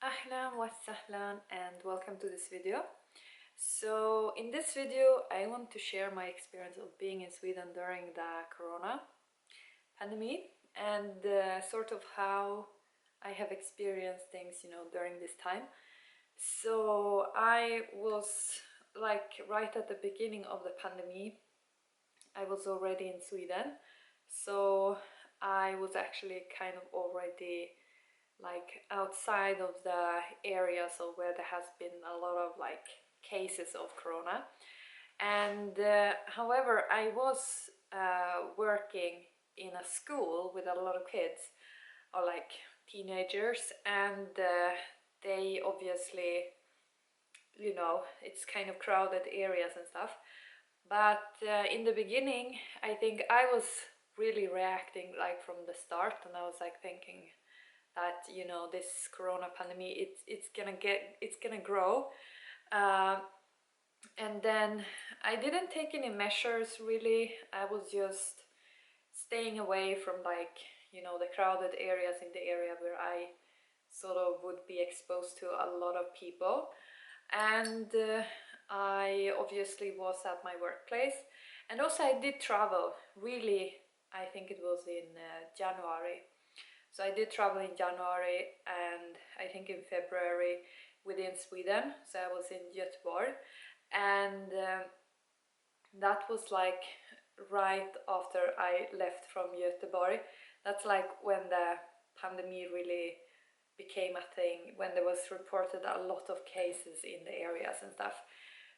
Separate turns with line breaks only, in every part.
Ahlan wa sahlan and welcome to this video. So in this video I want to share my experience of being in Sweden during the corona pandemic and sort of how I have experienced things, during this time. So I was like right at the beginning of the pandemic, I was already in Sweden. So I was actually kind of already like outside of the areas of where there has been a lot of like cases of corona. And however, I was working in a school with a lot of kids or like teenagers, and they obviously, it's kind of crowded areas and stuff. But in the beginning, I think I was really reacting like from the start, and I was like thinking that this corona pandemic, it's gonna grow, uh, and then I didn't take any measures really. I was just staying away from like the crowded areas in the area where I sort of would be exposed to a lot of people. And I obviously was at my workplace, and also I did travel really. I think it was in January. So I did travel in January and I think in February within Sweden. So I was in Göteborg, and that was like right after I left from Göteborg. That's like when the pandemic really became a thing, when there was reported a lot of cases in the areas and stuff.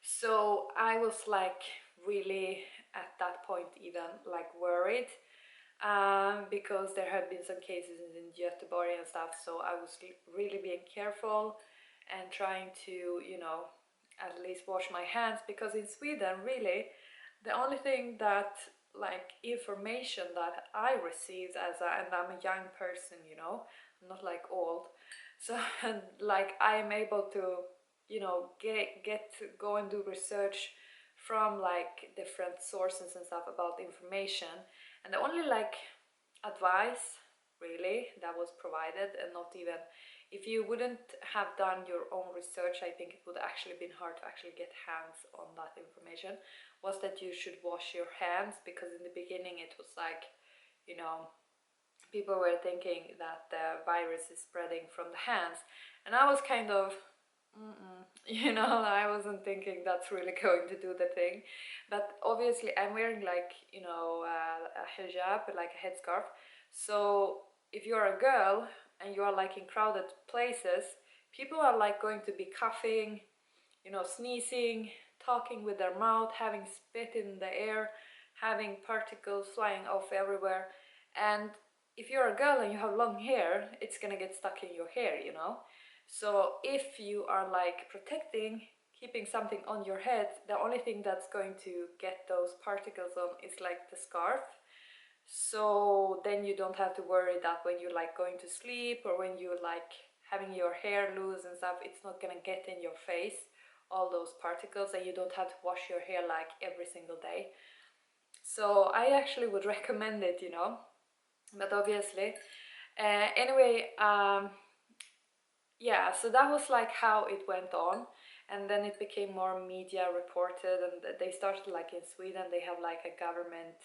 So I was like really at that point even like worried, because there had been some cases in Göteborg and stuff, so I was really being careful and trying to, at least wash my hands, because in Sweden, really, the only thing that like information that I received and I'm a young person, I'm not like old, so and like I am able to, get go and do research from like different sources and stuff about information, and the only like advice really that was provided, and not even, if you wouldn't have done your own research, I think it would actually been hard to actually get hands on that information, was that you should wash your hands, because in the beginning it was like, people were thinking that the virus is spreading from the hands, and I was kind of I wasn't thinking that's really going to do the thing. But obviously I'm wearing like, a hijab, like a headscarf. So if you're a girl and you are like in crowded places, people are like going to be coughing, sneezing, talking with their mouth, having spit in the air, having particles flying off everywhere. And if you're a girl and you have long hair, it's gonna get stuck in your hair. So if you are like protecting, keeping something on your head, the only thing that's going to get those particles on is like the scarf. So then you don't have to worry that when you're like going to sleep or when you're like having your hair loose and stuff, it's not gonna get in your face, all those particles, and you don't have to wash your hair like every single day. So I actually would recommend it. But obviously, anyway, yeah, so that was like how it went on, and then it became more media reported, and they started like in Sweden, they have like a government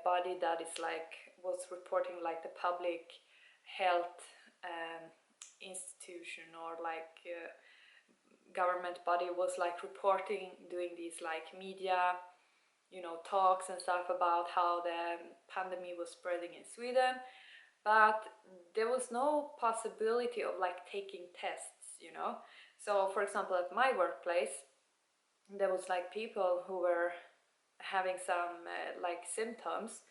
body that is like was reporting like the public health institution, or like government body was like reporting, doing these like media talks and stuff about how the pandemic was spreading in Sweden. But there was no possibility of like taking tests. So for example, at my workplace, there was like people who were having some like symptoms,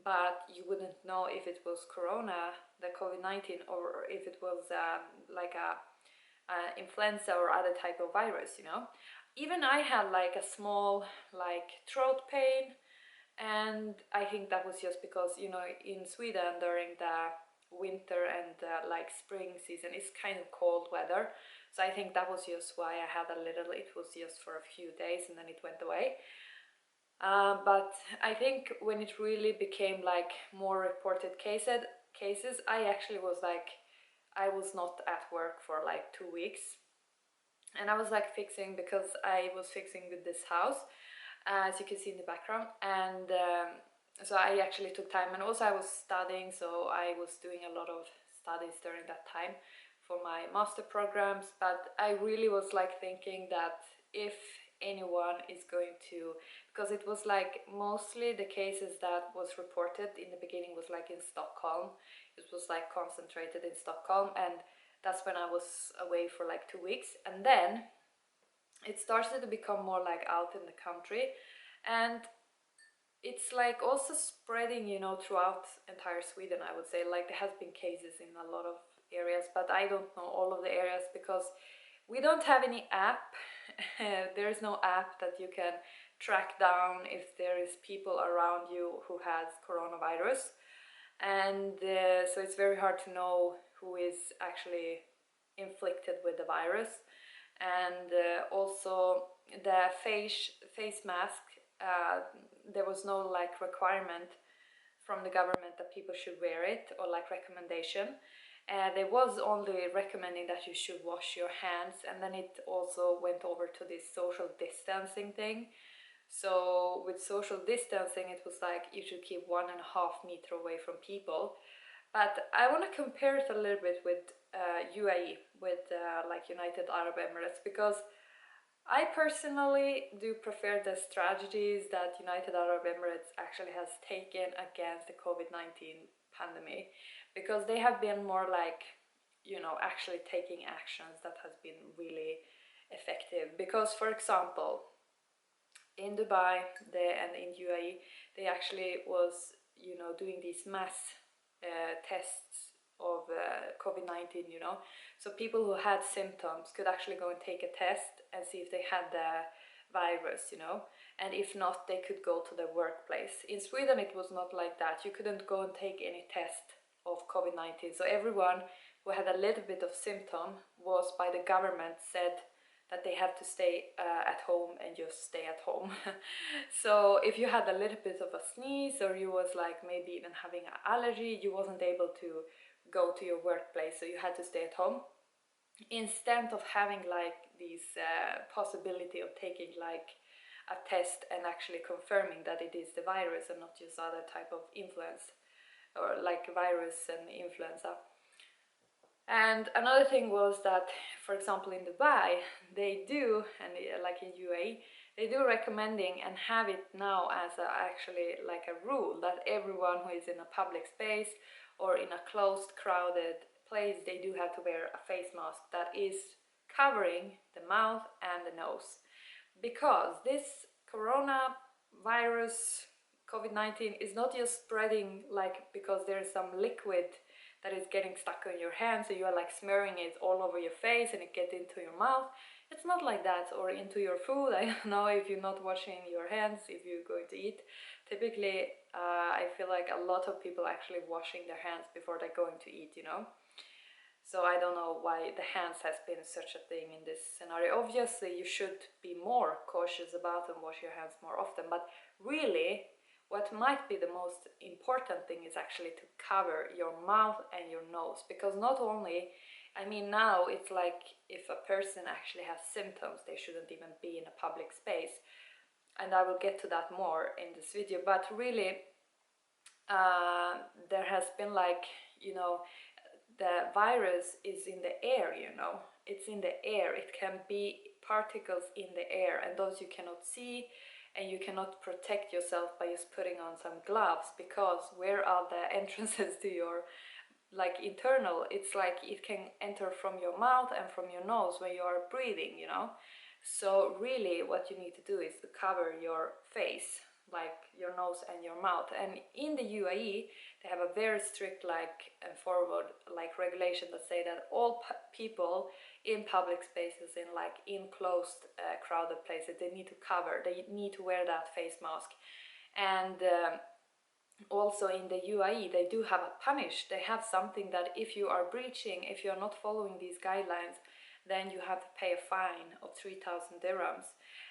but you wouldn't know if it was corona, the COVID-19, or if it was like a influenza or other type of virus. Even I had like a small like throat pain, and I think that was just because in Sweden during the winter and like spring season, it's kind of cold weather, so I think that was just why I had a little. It was just for a few days and then it went away. But I think when it really became like more reported cases, I actually was like I was not at work for like 2 weeks, and I was like fixing, because I was fixing with this house, as you can see in the background, and so I actually took time, and also I was studying, so I was doing a lot of studies during that time for my master programs. But I really was like thinking that if anyone is going to, because it was like mostly the cases that was reported in the beginning was like in Stockholm, it was like concentrated in Stockholm, and that's when I was away for like 2 weeks, and then it started to become more like out in the country, and it's like also spreading, you know, throughout entire Sweden, I would say. Like there has been cases in a lot of areas, but I don't know all of the areas because we don't have any app. There is no app that you can track down if there is people around you who has coronavirus, and so it's very hard to know who is actually inflicted with the virus. And also the face mask, there was no like requirement from the government that people should wear it, or like recommendation. There was only recommending that you should wash your hands, and then it also went over to this social distancing thing. So with social distancing, it was like you should keep 1.5 meters away from people. But I want to compare it a little bit with UAE, with like United Arab Emirates, because I personally do prefer the strategies that United Arab Emirates actually has taken against the COVID-19 pandemic, because they have been more like, you know, actually taking actions that has been really effective. Because for example, in Dubai and in UAE, they actually was, you know, doing these mass tests of COVID-19, you know. So people who had symptoms could actually go and take a test and see if they had the virus, you know. And if not, they could go to their workplace. In Sweden, it was not like that. You couldn't go and take any test of COVID-19. So everyone who had a little bit of symptom was, by the government, said that they have to stay at home and just stay at home. So if you had a little bit of a sneeze, or you was like maybe even having an allergy, you wasn't able to go to your workplace, so you had to stay at home, instead of having like this possibility of taking like a test and actually confirming that it is the virus and not just other type of influence, or like virus and influenza. And another thing was that, for example, in Dubai, they do, and like in UAE, they do recommending and have it now as actually like a rule that everyone who is in a public space or in a closed, crowded place, they do have to wear a face mask that is covering the mouth and the nose. Because this coronavirus, COVID-19, is not just spreading like because there is some liquid that is getting stuck on your hands, so you are like smearing it all over your face and it gets into your mouth. It's not like that, or into your food. I don't know if you're not washing your hands if you're going to eat. Typically, I feel like a lot of people actually washing their hands before they're going to eat, you know. So I don't know why the hands has been such a thing in this scenario. Obviously, you should be more cautious about and wash your hands more often, but really, what might be the most important thing is actually to cover your mouth and your nose, because not only, I mean, now it's like if a person actually has symptoms, they shouldn't even be in a public space, and I will get to that more in this video. But really, there has been like, you know, the virus is in the air, you know, it's in the air. It can be particles in the air, and those you cannot see, and you cannot protect yourself by just putting on some gloves, because where are the entrances to your like internal, it's like it can enter from your mouth and from your nose when you are breathing, you know. So really what you need to do is to cover your face, like your nose and your mouth. And in the UAE they have a very strict like forward like regulation that say that all people in public spaces, in like enclosed crowded places, they need to cover, they need to wear that face mask. And also in the UAE they do have a punish, they have something that if you are breaching, if you are not following these guidelines, then you have to pay a fine of 3,000 dirhams.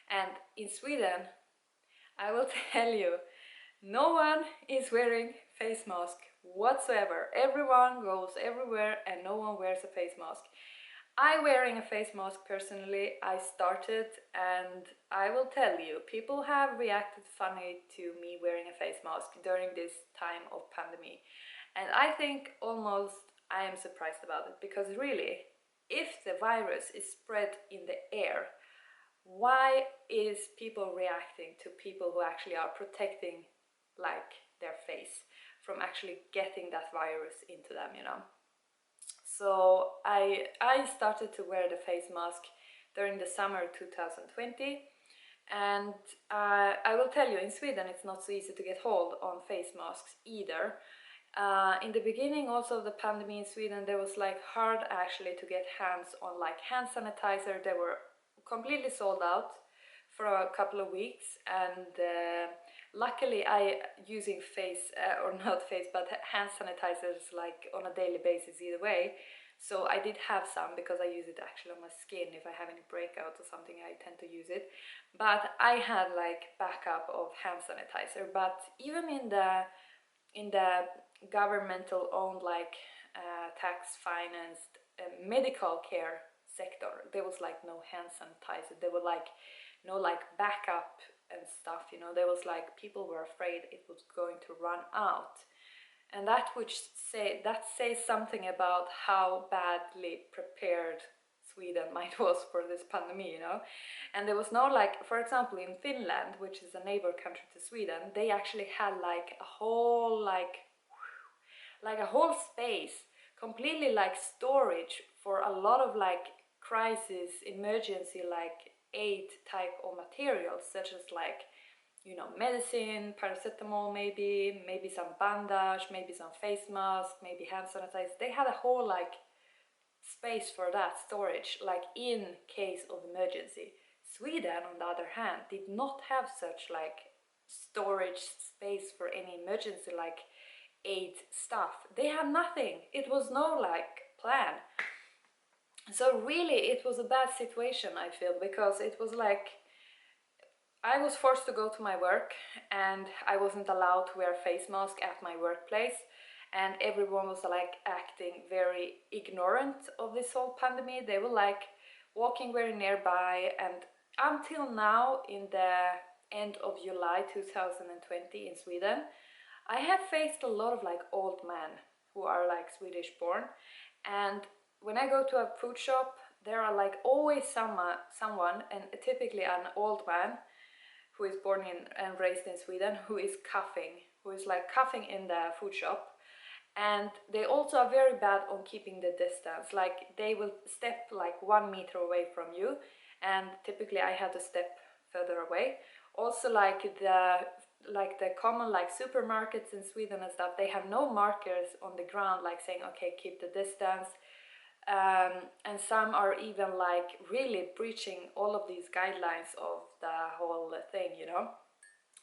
And in Sweden, I will tell you, no one is wearing face mask whatsoever. Everyone goes everywhere and no one wears a face mask. I wearing a face mask personally, I started, and I will tell you, people have reacted funny to me wearing a face mask during this time of pandemic. And I think almost I am surprised about it, because really, if the virus is spread in the air, why is people reacting to people who actually are protecting like their face from actually getting that virus into them, you know? So I started to wear the face mask during the summer 2020, and I will tell you, in Sweden it's not so easy to get hold on face masks either. In the beginning also of the pandemic in Sweden, there was like hard actually to get hands on like hand sanitizer. They were completely sold out for a couple of weeks, and luckily I using face or not face but hand sanitizers like on a daily basis either way, so I did have some because I use it actually on my skin. If I have any breakouts or something, I tend to use it, but I had like backup of hand sanitizer. But even in the governmental owned like tax financed medical care sector, there was like no hand sanitizer. There were like no like backup and stuff, you know. There was like, people were afraid it was going to run out, and that says something about how badly prepared Sweden might was for this pandemic, you know. And there was no like, for example, in Finland, which is a neighbor country to Sweden, they actually had like a whole like a whole space completely like storage for a lot of like crisis emergency like aid type of materials, such as like, you know, medicine, paracetamol, maybe some bandage, maybe some face mask, maybe hand sanitizer. They had a whole like space for that storage, like in case of emergency. Sweden, on the other hand, did not have such like storage space for any emergency like aid stuff. They had nothing. It was no like plan. So really it was a bad situation, I feel, because it was like I was forced to go to my work and I wasn't allowed to wear a face mask at my workplace, and everyone was like acting very ignorant of this whole pandemic. They were like walking very nearby, and until now, in the end of July 2020 in Sweden, I have faced a lot of like old men who are like Swedish born, and when I go to a food shop, there are like always someone, and typically an old man who is born in and raised in Sweden, who is coughing in the food shop. And they also are very bad on keeping the distance. Like they will step like 1 meter away from you, and typically I had to step further away. Also the common like supermarkets in Sweden and stuff, they have no markers on the ground like saying, okay, keep the distance. And some are even like really breaching all of these guidelines of the whole thing, you know.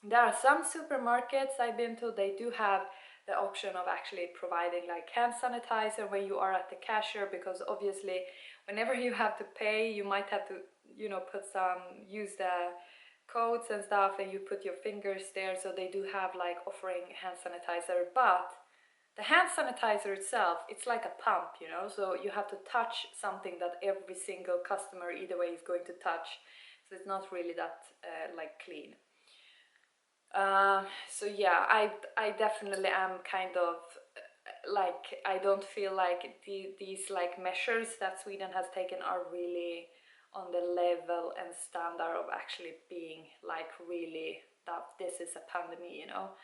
There are some supermarkets I've been to, they do have the option of actually providing like hand sanitizer when you are at the cashier, because obviously whenever you have to pay, you might have to, you know, use the codes and stuff, and you put your fingers there, so they do have like offering hand sanitizer. But the hand sanitizer itself, it's like a pump, you know, so you have to touch something that every single customer either way is going to touch, so it's not really that like clean. So yeah, I definitely am kind of like, I don't feel like these like measures that Sweden has taken are really on the level and standard of actually being like really that this is a pandemic, you know.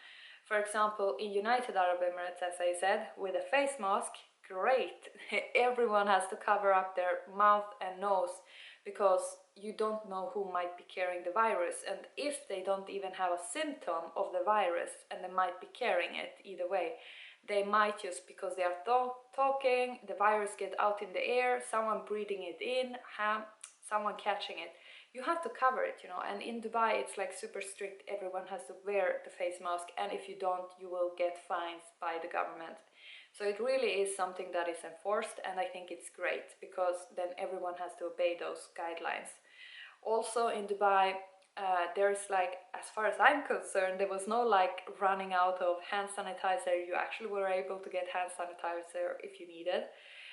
For example, in United Arab Emirates, as I said, with a face mask, great, everyone has to cover up their mouth and nose, because you don't know who might be carrying the virus, and if they don't even have a symptom of the virus and they might be carrying it either way, they might, just because they are talking, the virus get out in the air, someone breathing it in, someone catching it. You have to cover it, you know. And in Dubai it's like super strict, everyone has to wear the face mask, and if you don't, you will get fines by the government. So it really is something that is enforced, and I think it's great, because then everyone has to obey those guidelines. Also in Dubai, there's like, as far as I'm concerned, there was no like running out of hand sanitizer. You actually were able to get hand sanitizer if you needed.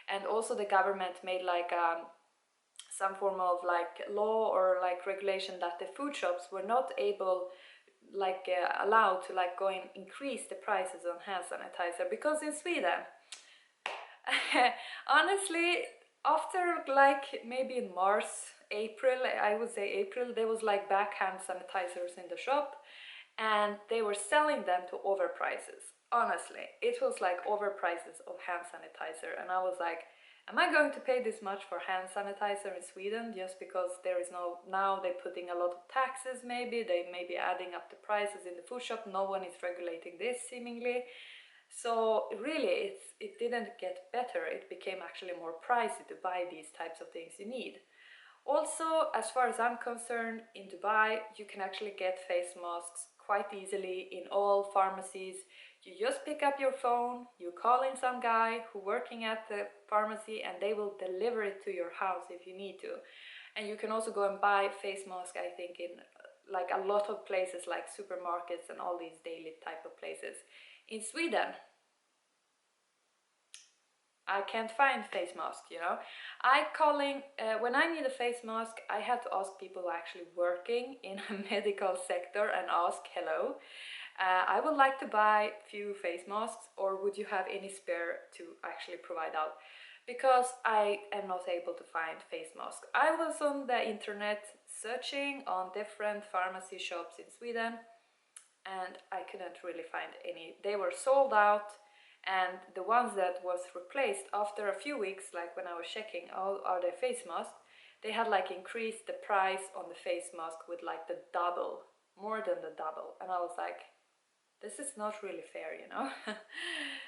And also the government made like some form of like law or like regulation that the food shops were not able, like allowed to like go and increase the prices on hand sanitizer, because in Sweden honestly, after like maybe in March, April, I would say April, there was like back hand sanitizers in the shop and they were selling them to overprices. Honestly, it was like overprices of hand sanitizer, and I was like, am I going to pay this much for hand sanitizer in Sweden just because there is no, now they're putting a lot of taxes, maybe they may be adding up the prices in the food shop, no one is regulating this seemingly. So really it didn't get better, it became actually more pricey to buy these types of things you need. Also, as far as I'm concerned, in Dubai you can actually get face masks quite easily in all pharmacies. You just pick up your phone, you call in some guy who working at the pharmacy and they will deliver it to your house if you need to. And you can also go and buy face mask, I think, in like a lot of places like supermarkets and all these daily type of places. In Sweden, I can't find face mask, you know. When I need a face mask, I have to ask people actually working in a medical sector and ask, hello, I would like to buy few face masks, or would you have any spare to actually provide out? Because I am not able to find face masks. I was on the internet searching on different pharmacy shops in Sweden and I couldn't really find any. They were sold out, and the ones that was replaced after a few weeks, like when I was checking, oh, are they face masks, they had like increased the price on the face mask with like the double, more than the double, and I was like, this is not really fair, you know.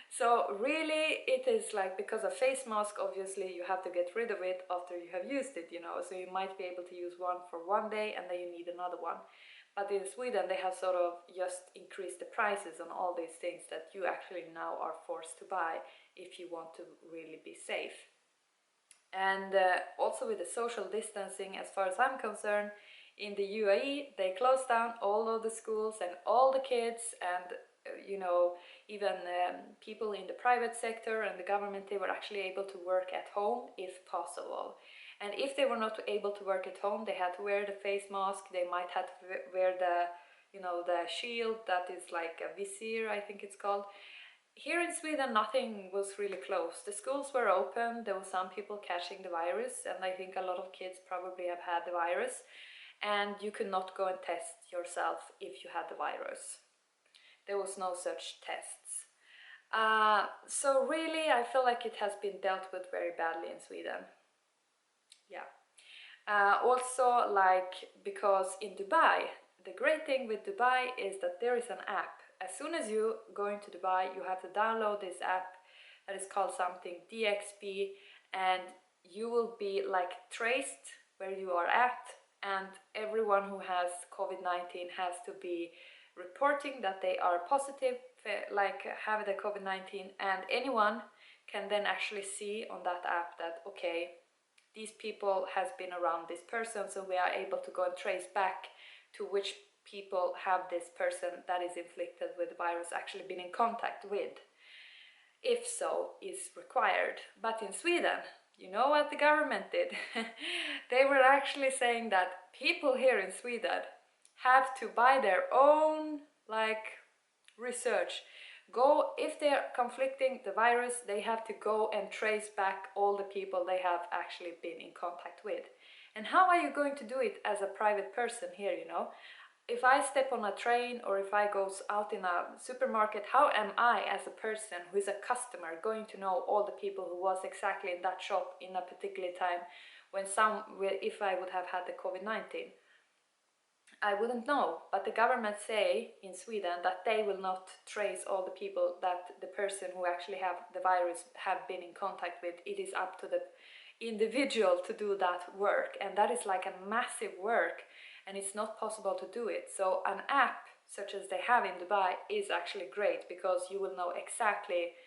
So really it is like, because a face mask, obviously you have to get rid of it after you have used it, you know, so you might be able to use one for one day and then you need another one. But in Sweden they have sort of just increased the prices on all these things that you actually now are forced to buy if you want to really be safe. And also with the social distancing, as far as I'm concerned, in the UAE they closed down all of the schools and all the kids, and you know, even people in the private sector and the government, they were actually able to work at home if possible. And if they were not able to work at home, they had to wear the face mask, they might have to wear the, you know, the shield that is like a vizier, I think it's called. Here in Sweden nothing was really closed. The schools were open, there were some people catching the virus, and I think a lot of kids probably have had the virus, and you could not go and test yourself if you had the virus. There was no such tests. So really I feel like it has been dealt with very badly in Sweden. Yeah. Also, like, because in Dubai, the great thing with Dubai is that there is an app. As soon as you go into Dubai, you have to download this app that is called something DXB, and you will be like traced where you are at, and everyone who has COVID-19 has to be reporting that they are positive, like have the COVID-19, and anyone can then actually see on that app that, okay, these people has been around this person, so we are able to go and trace back to which people have this person that is inflicted with the virus actually been in contact with, if so is required. But in Sweden, you know what the government did? They were actually saying that people here in Sweden have to buy their own like research. Go, if they're conflicting the virus, they have to go and trace back all the people they have actually been in contact with. And how are you going to do it as a private person here, you know? If I step on a train or if I go out in a supermarket, how am I as a person who is a customer going to know all the people who was exactly in that shop in a particular time when if I would have had the COVID-19? I wouldn't know, but the government say in Sweden that they will not trace all the people that the person who actually have the virus have been in contact with. It is up to the individual to do that work, and that is like a massive work, and it's not possible to do it. So an app such as they have in Dubai is actually great, because you will know exactly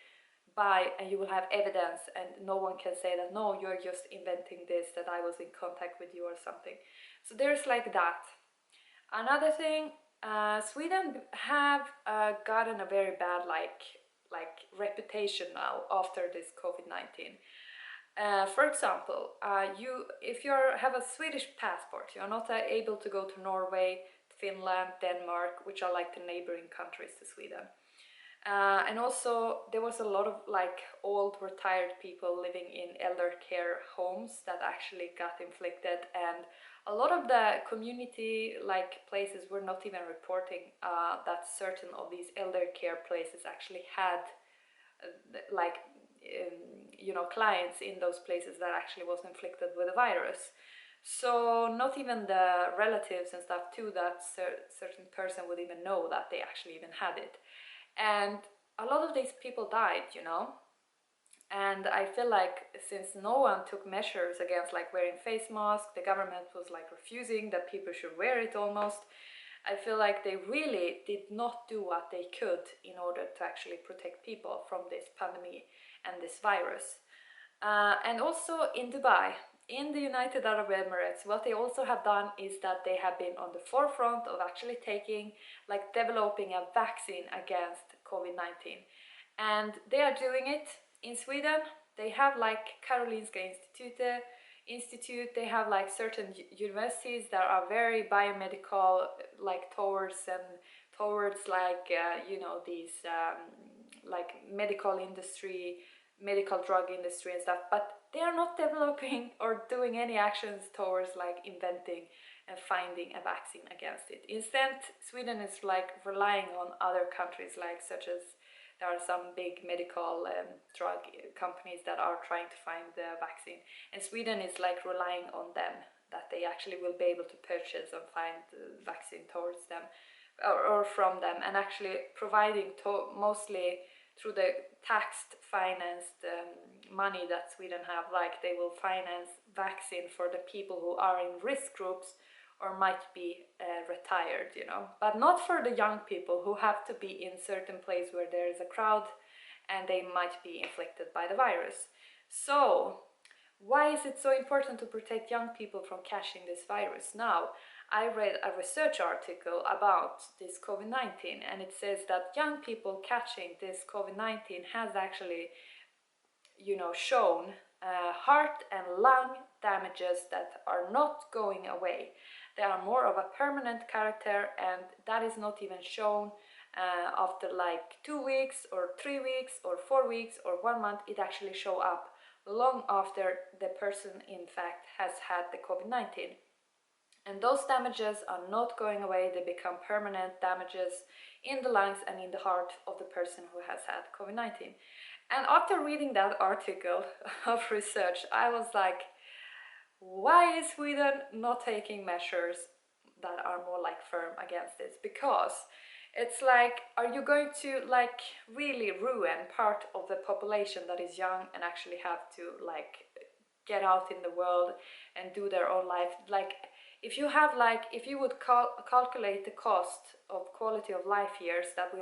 and you will have evidence, and no one can say that no, you're just inventing this, that I was in contact with you or something. So there's like that. Another thing, Sweden have gotten a very bad reputation now after this COVID-19. For example, if you have a Swedish passport, you're not able to go to Norway, Finland, Denmark, which are like the neighboring countries to Sweden. And also there was a lot of like old retired people living in elder care homes that actually got inflicted, and a lot of the community like places were not even reporting that certain of these elder care places actually had you know, clients in those places that actually was inflicted with a virus. So not even the relatives and stuff to that certain person would even know that they actually even had it. And a lot of these people died, you know. And I feel like since no one took measures against like wearing face masks, the government was like refusing that people should wear it almost. I feel like they really did not do what they could in order to actually protect people from this pandemic and this virus. And also in Dubai, in the United Arab Emirates, what they also have done is that they have been on the forefront of actually developing a vaccine against COVID-19. And they are doing it in Sweden. They have like Karolinska Institute, they have like certain universities that are very biomedical, like towards you know, these like medical industry, medical drug industry and stuff, but they are not developing or doing any actions towards like inventing and finding a vaccine against it. Instead, Sweden is like relying on other countries, like such as there are some big medical drug companies that are trying to find the vaccine, and Sweden is like relying on them, that they actually will be able to purchase and find the vaccine towards them or from them, and actually providing mostly through the taxed financed money that Sweden have, like they will finance vaccine for the people who are in risk groups or might be retired, you know, but not for the young people who have to be in certain place where there is a crowd and they might be inflicted by the virus. So why is it so important to protect young people from catching this virus? Now, I read a research article about this COVID-19, and it says that young people catching this COVID-19 has actually, you know, shown heart and lung damages that are not going away. They are more of a permanent character, and that is not even shown after like 2 weeks or 3 weeks or 4 weeks or 1 month. It actually show up long after the person in fact has had the COVID-19. And those damages are not going away, they become permanent damages in the lungs and in the heart of the person who has had COVID-19. And after reading that article of research, I was like, why is Sweden not taking measures that are more like firm against this? Because it's like, are you going to like really ruin part of the population that is young and actually have to like get out in the world and do their own life? Like, if you have like, if you would calculate the cost of quality of life years that we